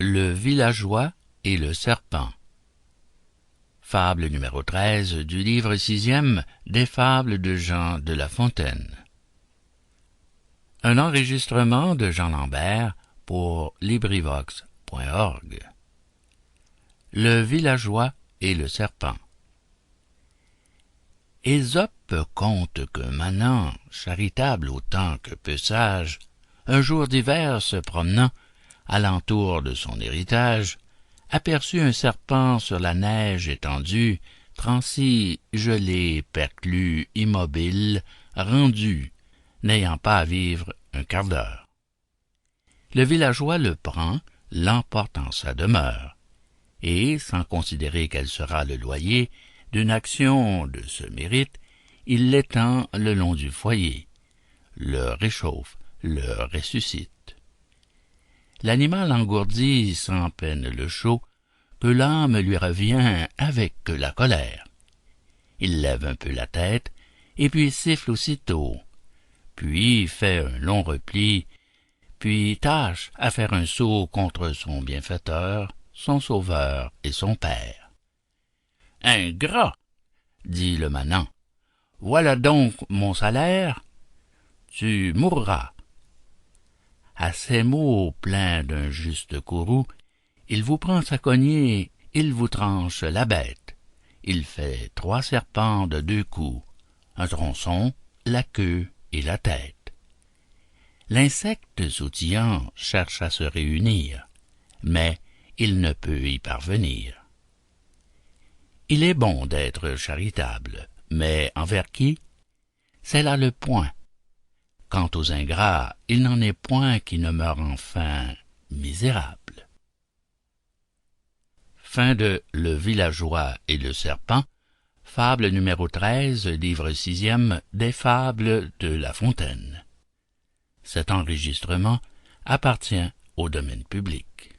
Le villageois et le serpent. Fable numéro 13 du livre 6e des fables de Jean de La Fontaine. Un enregistrement de Jean Lambert pour LibriVox.org. Le villageois et le serpent. Ésope conte que Manant, charitable autant que peu sage, un jour d'hiver se promenant, alentour de son héritage, aperçut un serpent sur la neige étendue, transi, gelé, perclus, immobile, rendu, n'ayant pas à vivre un quart d'heure. Le villageois le prend, l'emporte en sa demeure, et, sans considérer quel sera le loyer d'une action de ce mérite, il l'étend le long du foyer, le réchauffe, le ressuscite. L'animal engourdit sans peine le chaud, que l'âme lui revient avec la colère. Il lève un peu la tête, et puis siffle aussitôt, puis fait un long repli, puis tâche à faire un saut contre son bienfaiteur, son sauveur et son père. « Ingrat, dit le manant, voilà donc mon salaire, tu mourras. » À ces mots pleins d'un juste courroux, il vous prend sa cognée, il vous tranche la bête. Il fait 3 serpents de 2 coups, un tronçon, la queue et la tête. L'insecte sautillant cherche à se réunir, mais il ne peut y parvenir. Il est bon d'être charitable, mais envers qui? C'est là le point. Quant aux ingrats, il n'en est point qui ne meurent enfin misérables. Fin de Le villageois et le serpent, fable numéro 13, livre 6e des fables de La Fontaine. Cet enregistrement appartient au domaine public.